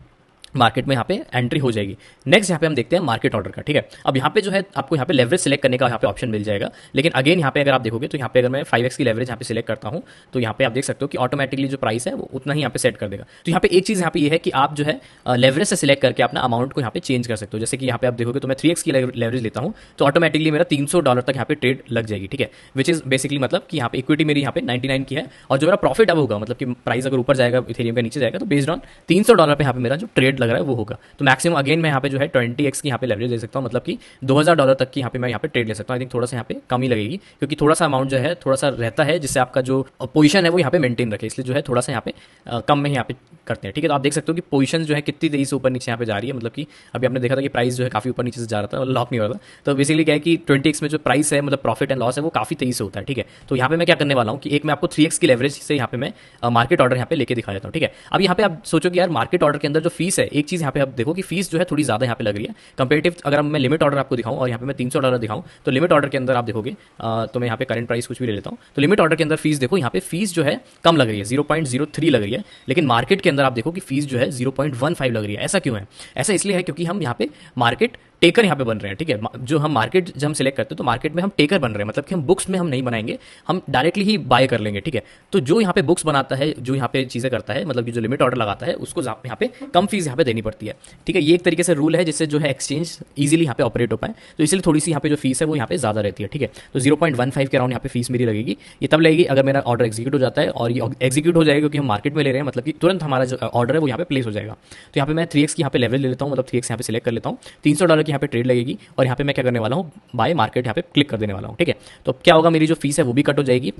मार्केट में यहाँ पे एंट्री हो जाएगी। नेक्स्ट यहाँ पे हम देखते हैं मार्केट ऑर्डर का, ठीक है। अब यहाँ पे जो है आपको यहाँ पे लेवरेज सेलेक्ट करने का यहाँ पे ऑप्शन मिल जाएगा, लेकिन अगेन यहाँ पे अगर आप देखोगे तो यहाँ पे अगर मैं 5x की लेवरेज यहाँ पे सिलेक्ट करता हूँ तो यहाँ पे आप देख सकते हो कि ऑटोमेटिकली जो प्राइस है वो उतना ही यहाँ पे सेट कर देगा। तो यहाँ पे एक चीज़ यहाँ पे ये है कि आप जो है लेवरेज से सिलेक्ट करके अपना अमाउंट को यहाँ पे चेंज कर सकते हो। जैसे कि यहाँ पे आप देखोगे तो मैं 3x की लेवरेज लेता हूँ तो ऑटोमेटिकली मेरा $300 तक यहाँ पे ट्रेड लग जाएगी, ठीक है। विच इज बेसिकली मतलब कि यहाँ पे इक्विटी मेरी यहाँ पे 99 की है और जो मेरा प्रॉफिट अब होगा, मतलब कि प्राइस अगर ऊपर जाएगा इथेरियम का नीचे जाएगा तो बेस्ड ऑन $300 पे यहाँ पे मेरा जो ट्रेड लग रहा है वो होगा। तो मैक्सिमम अगेन मैं यहाँ पे जो है 20x की यहाँ पे लेवरेज ले सकता हूँ, मतलब कि $2000 तक की यहाँ पे मैं यहाँ पे ट्रेड ले सकता हूँ। आई थिंक थोड़ा सा यहाँ पे कम ही लगेगी, क्योंकि थोड़ा सा अमाउंट जो है थोड़ा सा रहता है जिससे आपका जो पोजीशन है वो यहाँ पे मेंटेन रखे, इसलिए जो है थोड़ा सा यहाँ पे कम में यहाँ पे करते हैं, ठीक है। तो आप देख सकते हो कि पोजीशन जो है कितनी तेजी से ऊपर नीचे यहाँ पे जा रही है, मतलब कि अभी आपने देखा था कि प्राइस जो है काफी ऊपर नीचे से जा रहा था और लॉक नहीं हो रहा था। तो बेसिकली क्या है कि 20x में जो प्राइस है मतलब प्रॉफिट एंड लॉस है वो काफी तेजी से होता है, ठीक है। तो यहाँ पे मैं क्या करने वाला हूँ कि एक मैं आपको 3x की लेवरेज से यहाँ पे मैं मार्केट ऑर्डर यहाँ पे लेके दिखा देता हूँ, ठीक है। अब यहाँ पे आप सोचो कि यार मार्केट ऑर्डर के अंदर जो फीस है, एक चीज यहाँ पे आप देखो कि फीस जो है थोड़ी ज्यादा यहाँ पे लग रही है कंपेरेटिव। अगर मैं लिमिट ऑर्डर आपको दिखाऊं और यहाँ पे मैं $300 दिखाऊं तो लिमिट ऑर्डर के अंदर आप देखोगे तो मैं यहाँ पे करंट प्राइस कुछ भी ले लेता हूँ तो लिमिट ऑर्डर के अंदर फीस देखो यहाँ पे फीस जो है कम लग रही है, 0.03 लग रही है, लेकिन मार्केट के अंदर आप देखो कि फीस जो है 0.15 लग रही है। ऐसा क्यों है? ऐसा इसलिए है क्योंकि हम यहाँ पे मार्केट टेकर यहाँ पे बन रहे हैं, ठीक है। जो हम मार्केट जब हम सिलेक्ट करते हैं तो मार्केट में हम टेकर बन रहे हैं, मतलब कि हम बुक्स में हम नहीं बनाएंगे, हम डायरेक्टली ही बाय कर लेंगे, ठीक है। तो जो यहाँ पे बुक्स बनाता है, जो यहाँ पे चीज़ें करता है, मतलब कि जो लिमिट ऑर्डर लगाता है, उसको यहाँ पे कम फीस यहाँ पे देनी पड़ती है, ठीक है। ये एक तरीके से रूल है जिससे जो है एक्सचेंज ईजिली यहाँ पे ऑपरेट हो पाए, तो इसलिए थोड़ी सी यहाँ पे जो फीस है वो यहाँ पे ज़्यादा रहती है, ठीक है। तो 0.15 के अराउंड यहाँ पे फीस मेरी लगेगी। ये तब लगेगी अगर मेरा ऑर्डर एग्जीक्यूट हो जाता है, और ये एग्जीक्यूट हो जाएगा क्योंकि हम मार्केट में ले रहे हैं, मतलब कि तुरंत हमारा जो ऑर्डर है वो यहाँ पे प्लेस हो जाएगा। तो यहाँ पे मैं 3x की यहाँ पे लेवल ले लेता हूँ, मतलब 3x यहाँ पे सिलेक्ट कर लेता हूँ, $300 की यहाँ पे ट्रेड लगेगी, और यहाँ पे मैं क्या करने वाला हूँ, बाय मार्केट यहाँ पे क्लिक कर देने वाला हूँ, ठीक है। तो क्या होगा, मेरी जो फीस है वो भी कट हो जाएगी,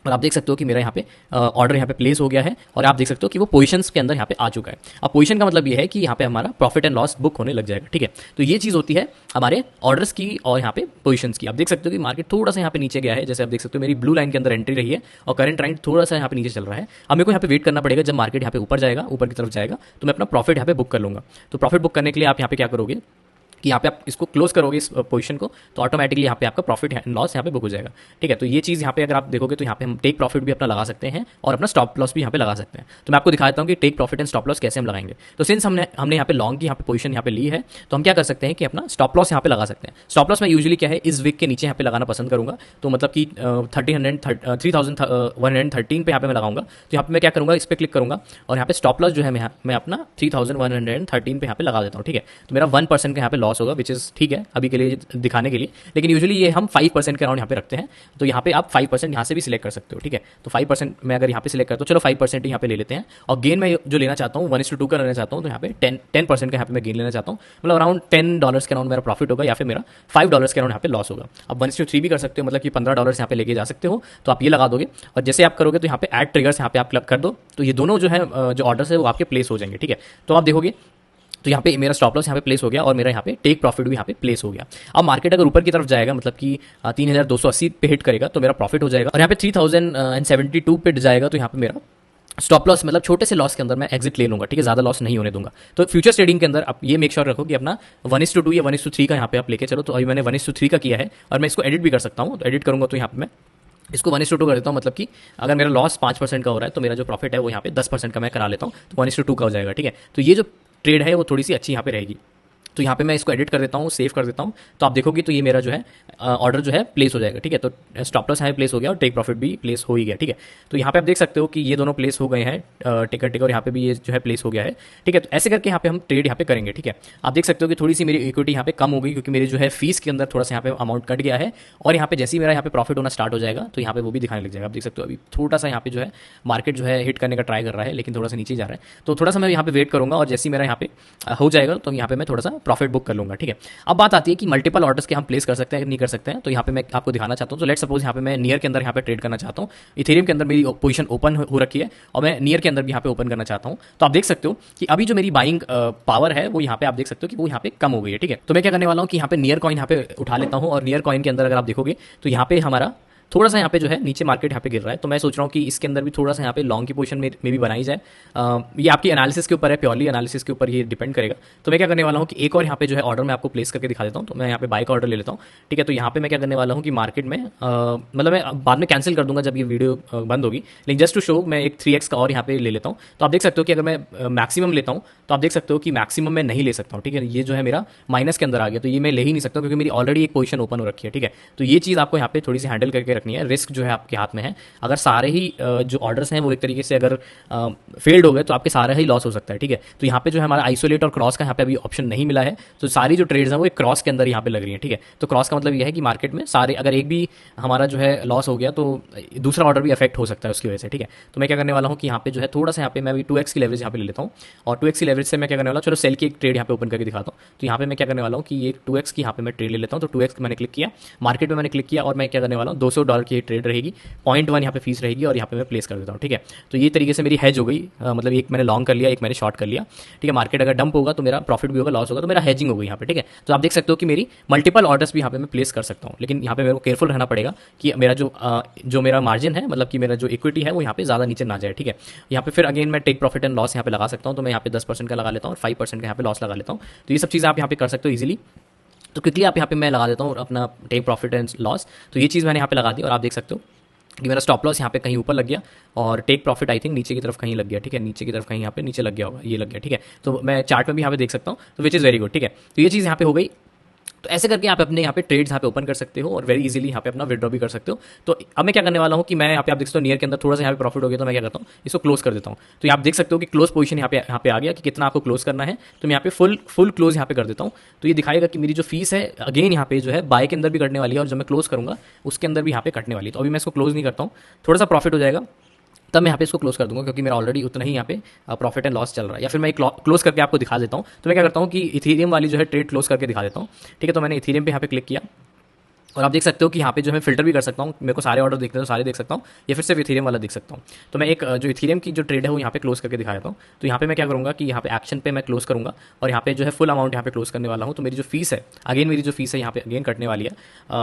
और आप देख सकते हो कि मेरा यहाँ पे ऑर्डर यहाँ पे प्लेस हो गया है, और आप देख सकते हो कि वो पोजीशंस के अंदर यहाँ पे आ चुका है। अब पोजीशन का मतलब ये है कि यहाँ पे हमारा प्रॉफिट एंड लॉस बुक होने लग जाएगा, ठीक है। तो ये चीज़ होती है हमारे ऑर्डर्स की और यहाँ पे पोजीशंस की। आप देख सकते हो कि मार्केट थोड़ा सा यहाँ पे नीचे गया है, जैसे आप देख सकते हो मेरी ब्लू लाइन के अंदर एंट्री रही है, और करंट ट्रेंड थोड़ा सा यहाँ पे नीचे चल रहा है। अब मेरे को यहाँ पे वेट करना पड़ेगा, जब मार्केट यहाँ पे ऊपर जाएगा, ऊपर की तरफ जाएगा, तो मैं अपना प्रॉफिट यहाँ पे बुक कर लूँगा। तो प्रॉफिट बुक करने के लिए आप यहाँ पे क्या करोगे कि यहाँ पे आप इसको क्लोज करोगे इस पोजीशन को, तो ऑटोमेटिकली यहाँ पे आपका प्रॉफिट एंड लॉस यहाँ पे बुक हो जाएगा, ठीक है। तो ये चीज़ यहाँ पे अगर आप देखोगे तो यहाँ पे हम टेक प्रॉफिट भी अपना लगा सकते हैं, और अपना स्टॉप लॉस भी यहाँ पे लगा सकते हैं। तो मैं आपको दिखा देता हूँ कि take profit and stop loss कैसे हम लगाएंगे। तो सिंस हमने यहाँ पे लॉन्ग की यहाँ पे पोजीशन यहाँ पे ली है, तो हम क्या कर सकते हैं कि अपना स्टॉप लॉस यहाँ पे लगा सकते हैं। स्टॉप लॉस मैं यूजुअली क्या है, इस वीक के नीचे यहाँ पे लगाना पसंद करूँगा, तो मतलब कि 3113 पे यहाँ पे मैं लगाऊंगा। तो यहाँ पे मैं क्या करूँगा, इस पर क्लिक करूँगा, और यहाँ पे स्टॉप लॉस जो है मैं अपना 3113 पे यहाँ पे लगा देता हूँ, ठीक है। तो मेरा 1% का यहाँ पे लॉस होगा, विच इज़ ठीक है अभी के लिए दिखाने के लिए, लेकिन यूजुअली ये हम 5% के अराउंड यहाँ पे रखते हैं। तो यहाँ पे आप 5% यहाँ से भी सिलेक्ट कर सकते हो, ठीक है। तो 5% मैं अगर यहाँ पे सिलेक्ट करता हूँ, चलो 5% यहाँ पे ले लेते हैं, और गेन मैं जो लेना चाहता हूँ 1:2 का लेना चाहता हूँ, तो यहाँ पे 10% का यहाँ पे मैं गेन लेना चाहता हूँ, मतलब अराउंड $10 के अराउंड मेरा प्रॉफिट होगा, या फिर मेरा $5 के अराउंड यहाँ पे लॉस होगा। अब 1:3 भी कर सकते हो, मतलब कि $15 यहाँ पे लेके जा सकते हो, तो आप ये लगा दोगे, और जैसे आप करोगे तो यहाँ पे ऐड ट्रिगर्स यहाँ पे आप क्लब कर दो, तो ये दोनों जो है जो ऑर्डर्स है वो आपके प्लेस हो जाएंगे, ठीक है। तो आप देखोगे तो यहाँ पे मेरा स्टॉप लॉस यहाँ पे प्लेस हो गया, और मेरा यहाँ पे टेक प्रॉफिट भी यहाँ पे प्लेस हो गया। अब मार्केट अगर ऊपर की तरफ जाएगा, मतलब कि 3280 पे हिट करेगा, तो मेरा प्रॉफिट हो जाएगा, और यहाँ पे 3072 पे जाएगा, तो यहाँ पे मेरा स्टॉप लॉस, मतलब छोटे से लॉस के अंदर मैं एग्जिट ले लूंगा, ठीक है, ज़्यादा लॉस नहीं होने दूंगा। तो फ्यूचर ट्रेडिंग के अंदर आप ये मेक श्योर रखो कि अपना 1:2 या 1:3 का यहाँ पे आप लेके चलो। तो अभी मैंने 1:3 का किया है, और मैं इसको एडिट भी कर सकता हूँ। तो एडिट करूँगा तो यहाँ पे मैं इसको 1:2 कर देता हूँ, मतलब कि अगर मेरा लॉस 5% का हो रहा है, तो मेरा जो प्रॉफिट है वो यहाँ पे 10% का मैं करा लेता हूँ, तो 1:2 का हो जाएगा, ठीक है। तो ये जो ट्रेड है वो थोड़ी सी अच्छी यहाँ पे रहेगी। तो यहाँ पे मैं इसको एडिट कर देता हूँ, सेव कर देता हूँ, तो आप देखोगे तो ये मेरा जो है ऑर्डर जो है प्लेस हो जाएगा, ठीक है। तो स्टॉप लॉस यहाँ पे प्लेस हो गया, और टेक प्रॉफिट भी प्लेस हो ही गया, ठीक है। तो यहाँ पे आप देख सकते हो कि ये दोनों प्लेस हो गए हैं, टिकर, और यहाँ पे भी ये जो है प्लेस हो गया है, ठीक है। तो ऐसे करके यहाँ पे हम ट्रेड यहाँ पे करेंगे, ठीक है। आप देख सकते हो कि थोड़ी सी मेरी इक्विटी यहाँ पे कम हो गई, क्योंकि मेरी जो है फीस के अंदर थोड़ा सा यहाँ पे अमाउंट कट गया है, और यहाँ पे जैसे ही मेरा यहाँ पे प्रॉफिट होना स्टार्ट हो जाएगा, तो यहाँ पे वो भी दिखाने लग जाएगा। आप देख सकते हो अभी थोड़ा सा यहाँ पे जो है मार्केट जो है हिट करने का ट्राई कर रहा है, लेकिन थोड़ा सा नीचे जा रहा है, तो थोड़ा सा मैं यहाँ पे वेट करूँगा, और जैसे ही मेरा यहाँ पे हो जाएगा, तो यहाँ पे मैं थोड़ा सा प्रॉफिट बुक कर लूँगा, ठीक है। अब बात आती है कि मल्टीपल ऑर्डर्स के हम प्लेस कर सकते हैं नहीं कर सकते हैं। तो यहाँ पे मैं आपको दिखाना चाहता हूँ। तो लेट सपोज यहाँ पे मैं नियर के अंदर यहाँ पे ट्रेड करना चाहता हूँ, इथेरियम के अंदर मेरी पोजीशन ओपन हो रखी है, और मैं नियर के अंदर भी यहाँ पे ओपन करना चाहता हूँ। तो आप देख सकते हो कि अभी जो मेरी बाइंग पावर है वो यहाँ पे आप देख सकते हो कि वो यहाँ पे कम हो गई है, ठीक है। तो मैं क्या करने वाला हूँ कि यहाँ पे नियर कॉइन यहाँ पे उठा लेता हूँ, और नियर कॉइन के अंदर अगर आप देखोगे तो यहाँ पे हमारा थोड़ा सा यहाँ पे जो है नीचे मार्केट यहाँ पे गिर रहा है, तो मैं सोच रहा हूँ कि इसके अंदर भी थोड़ा सा यहाँ पे लॉन्ग की पोजीशन में भी बनाई जाए। ये आपकी एनालिसिस के ऊपर है, प्योरली एनालिसिस के ऊपर ये डिपेंड करेगा। तो मैं क्या करने वाला हूँ कि एक और यहाँ पे जो है ऑर्डर मैं आपको प्लेस करके दिखा देता हूँ। तो मैं यहाँ पे बाय का ऑर्डर ले लेता हूँ, ठीक है। तो यहाँ पे मैं क्या करने वाला हूँ कि मार्केट में मतलब मैं बाद में कैंसिल कर दूंगा जब ये वीडियो बंद होगी, लेकिन जस्ट टू शो मैं एक 3x का और यहाँ पे ले लेता हूँ। तो आप देख सकते हो कि अगर मैं मैक्सिमम लेता हूँ, तो आप देख सकते हो कि मैक्सिमम मैं नहीं ले सकता हूँ, ठीक है। ये जो है मेरा माइनस के अंदर आ गया, तो ये मैं ले ही नहीं सकता क्योंकि मेरी ऑलरेडी एक पोजीशन ओपन हो रखी है, ठीक है। तो ये चीज़ आपको यहाँ पे थोड़ी सी हैंडल करके रखनी है। रिस्क जो है आपके हाथ में है। अगर सारे ही जो ऑर्डर्स हैं वो एक तरीके से अगर फेल्ड हो गए तो आपके सारा ही लॉस हो सकता है, ठीक है। तो यहाँ पे जो है हमारा आइसोलेट और क्रॉस का यहाँ पे अभी ऑप्शन नहीं मिला है, तो सारी जो ट्रेड्स हैं वो एक क्रॉस के अंदर यहाँ पे लग रही है, ठीक है। तो क्रॉस का मतलब यह है कि मार्केट में सारे अगर एक भी हमारा जो है लॉस हो गया तो दूसरा ऑर्डर भी अफेक्ट हो सकता है उसकी वजह से, ठीक है। तो मैं क्या करने वाला हूँ कि यहाँ पे जो है थोड़ा सा यहाँ पे मैं अभी 2x की लेवरेज यहाँ पे ले लेता हूँ, और 2x की लेवरेज से मैं क्या करने वाला हूँ, चलो सेल की एक ट्रेड यहाँ पे ओपन करके दिखाता हूँ। तो यहाँ पे मैं क्या करने वाला हूँ कि ये 2x की यहाँ पे मैं ट्रेड ले लेता हूँ। तो 2x मैंने क्लिक किया, मार्केट में मैंने क्लिक किया, और मैं क्या करने वाला हूँ $200 की ट्रेड रहेगी, 0.1 यहाँ पे फीस रहेगी, और यहाँ पे मैं प्लेस कर देता हूँ, ठीक है। तो ये तरीके से मेरी हेज हो गई, मतलब एक मैंने लॉन्ग कर लिया, एक मैंने शॉर्ट कर लिया, ठीक है। मार्केट अगर डंप होगा तो मेरा प्रॉफिट भी होगा, लॉस होगा तो मेरा हेजिंग होगी यहाँ पे, ठीक है। तो आप देख सकते हो कि मेरी मल्टीपल ऑर्डर्स भी यहाँ पे मैं प्लेस कर सकता हूँ, लेकिन यहाँ पे मेरे को केयरफुल रहना पड़ेगा कि मेरा जो मेरा मार्जिन है, मतलब कि मेरा जो इक्विटी है वो यहाँ पे ज़्यादा नीचे ना जाए, ठीक है। यहाँ पे फिर अगेन मैं टेक प्रॉफिट एंड लॉस यहाँ पे लगा सकता हूँ। तो मैं यहाँ पे 10% का लगा लेता हूँ और 5% का यहाँ पे लॉस लगा लेता हूँ। तो ये सब चीज़ें आप यहाँ पे कर सकते हो इजीली। तो क्विकली आप यहाँ पे मैं लगा देता हूँ अपना टेक प्रॉफिट एंड लॉस। तो ये चीज़ मैंने यहाँ पे लगा दी, और आप देख सकते हो कि मेरा स्टॉप लॉस यहाँ पे कहीं ऊपर लग गया, और टेक प्रॉफिट आई थिंक नीचे की तरफ कहीं लग गया, ठीक है। नीचे की तरफ कहीं यहाँ पे नीचे लग गया होगा, ये लग गया, ठीक है। तो मैं चार्ट में भी यहाँ पे देख सकता हूँ, तो विच इज़ वेरी गुड, ठीक है। तो ये चीज़ यहाँ पे हो गई। तो ऐसे करके आप अपने यहाँ पे ट्रेड्स यहाँ पे ओपन कर सकते हो और वेरी इजीली यहाँ पे अपना विड्रॉ भी कर सकते हो। तो अब मैं क्या करने वाला हूँ कि मैं यहाँ पे आप देख सकते हो नियर के अंदर थोड़ा सा यहाँ पे प्रॉफिट हो गया, तो मैं क्या करता हूँ इसको क्लोज कर देता हूँ। तो आप देख सकते हो कि क्लोज पोजीशन यहाँ पे आ गया कि कितना आपको क्लोज करना है। तो मैं यहाँ पे फुल क्लोज यहाँ पे कर देता हूँ। तो ये दिखाएगा कि मेरी जो फीस है अगेन यहाँ पे जो है बाय के अंदर भी कटने वाली है और जब मैं क्लोज करूँगा उसके अंदर भी यहाँ पे कटने वाली है। तो अभी मैं इसको क्लोज नहीं करता हूँ, थोड़ा सा प्रॉफिट हो जाएगा तब मैं यहाँ पे इसको क्लोज कर दूंगा, क्योंकि मेरा ऑलरेडी उतना ही यहाँ पे प्रॉफिट एंड लॉस चल रहा है। या फिर मैं क्लोज करके आपको दिखा देता हूँ। तो मैं क्या करता हूँ कि इथेरियम वाली जो है ट्रेड क्लोज करके दिखा देता हूँ। ठीक है, तो मैंने इथेरियम पे यहाँ पे क्लिक किया और आप देख सकते हो कि यहाँ पे जो मैं फिल्टर भी कर सकता हूँ, मेरे को सारे ऑर्डर देखने तो सारे देख सकता हूँ या फिर सिर्फ इथेरियम वाला देख सकता हूँ। तो मैं एक जो इथेरियम की जो ट्रेड है वो यहाँ पे क्लोज करके दिखा देता हूँ। तो यहाँ पे मैं क्या करूँगा कि यहाँ पे एक्शन पे मैं क्लोज करूँगा और यहाँ पे जो है फुल अमाउंट यहाँ पे क्लोज करने वाला हूँ। तो मेरी जो फीस है अगेन मेरी जो फीस है यहाँ पे अगेन कटने वाली है।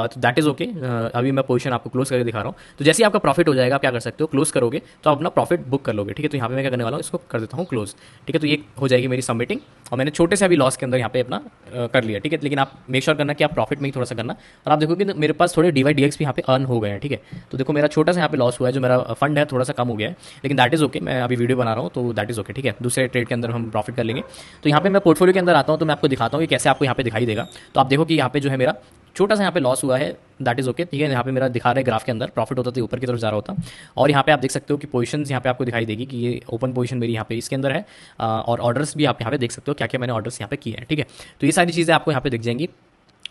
तो दैट इज ओके। अभी मैं पोजीशन आपको क्लोज करके दिखा रहा हूँ। तो जैसे आपका प्रॉफिट हो जाएगा आप क्या कर सकते हो, क्लोज करोगे तो आप अपना प्रॉफिट बुक कर लोगे। ठीक है, तो यहाँ पे मैं क्या करने वाला हूँ, इसको कर देता हूँ क्लोज। ठीक है, तो ये हो जाएगी मेरी सबमिटिंग और मैंने छोटे से अभी लॉस के अंदर यहाँ पे अपना कर लिया। ठीक है, लेकिन आप मेक श्योर करना कि आप प्रॉफिट में ही थोड़ा सा करना। और आप देखोगे मेरे पास थोड़े DYDX भी यहाँ पे अर्न हो गए हैं। ठीक है, तो देखो मेरा छोटा सा यहाँ पे लॉस हुआ है, जो मेरा फंड है थोड़ा सा कम हो गया है, लेकिन दैट इज ओके। मैं अभी वीडियो बना रहा हूँ तो दैट इज ओके। ठीक है, दूसरे ट्रेड के अंदर हम प्रॉफिट कर लेंगे। तो यहाँ पे मैं पोर्टफोलियो के अंदर आता हूँ तो मैं आपको दिखाता हूँ कि कैसे आपको यहाँ पे दिखाई देगा। तो आप देखो कि यहाँ पे जो है मेरा छोटा सा यहाँ पे लॉस हुआ है, दैट इज ओके। ठीक है, यहाँ पे मेरा दिखा रहा है ग्राफ के अंदर प्रॉफिट होता तो ऊपर की तरफ जा रहा होता। और यहाँ पे आप देख सकते हो कि पोजीशंस यहाँ पे आपको दिखाई देगी कि ये ओपन पोजीशन मेरी यहाँ पे इसके अंदर है और ऑर्डर्स भी आप यहाँ पे देख सकते हो क्या क्या मैंने ऑर्डर्स यहाँ पे किए हैं। ठीक है, तो ये सारी चीज़ें आपको यहाँ पे दिख जाएंगी।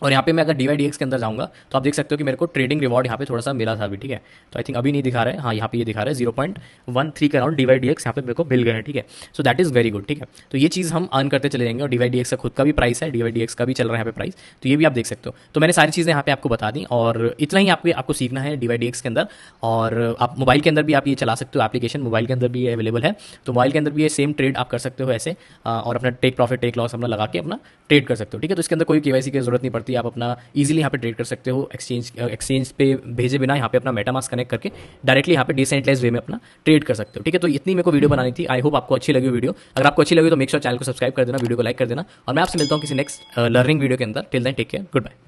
और यहाँ पे मैं अगर DYDX के अंदर जाऊँगा तो आप देख सकते हो कि मेरे को ट्रेडिंग रिवॉर्ड यहाँ पे थोड़ा सा मिला था अभी। ठीक है, तो आई थिंक अभी नहीं दिखा रहा है, हाँ यहाँ पे ये दिखा रहा है 0.13 के अराउंड DYDX यहाँ पे मेरे को मिल गए हैं। ठीक है, so that is very good. ठीक है, तो ये चीज़ हम अर्न करते चले जाएंगे और DYDX का खुद का भी प्राइस है, DYDX का भी चल रहा है यहाँ पे प्राइस, तो ये भी आप देख सकते हो। तो मैंने सारी चीज़ें यहाँ पे आपको बता दी और इतना ही आपको सीखना है DYDX के अंदर। और आप मोबाइल के अंदर भी आप ये चला सकते हो, एप्लीकेशन मोबाइल के अंदर भी अवेलेबल है। तो मोबाइल के अंदर भी ये सेम ट्रेड आप कर सकते हो ऐसे और अपना टेक प्रॉफिट टेक लॉस अपना लगा के अपना ट्रेड कर सकते हो। ठीक है, तो इसके अंदर कोई KYC की जरूरत नहीं पड़ती, आप अपना इजीली यहाँ पे ट्रेड कर सकते हो। एक्सचेंज पे भेजे बिना यहाँ पे अपना मेटामास्क कनेक्ट करके डायरेक्टली यहाँ पे डिसेंट्रलाइज्ड वे में अपना ट्रेड कर सकते हो। ठीक है, तो इतनी मेरे को वीडियो बनानी थी। आई होप आपको अच्छी लगी वीडियो। अगर आपको अच्छी लगी तो मेक श्योर चैनल को सब्सक्राइब कर देना, वीडियो को लाइक कर देना और मैं आपसे मिलता हूँ किसी नेक्स्ट लर्निंग वीडियो के अंदर। Till then take care, good bye.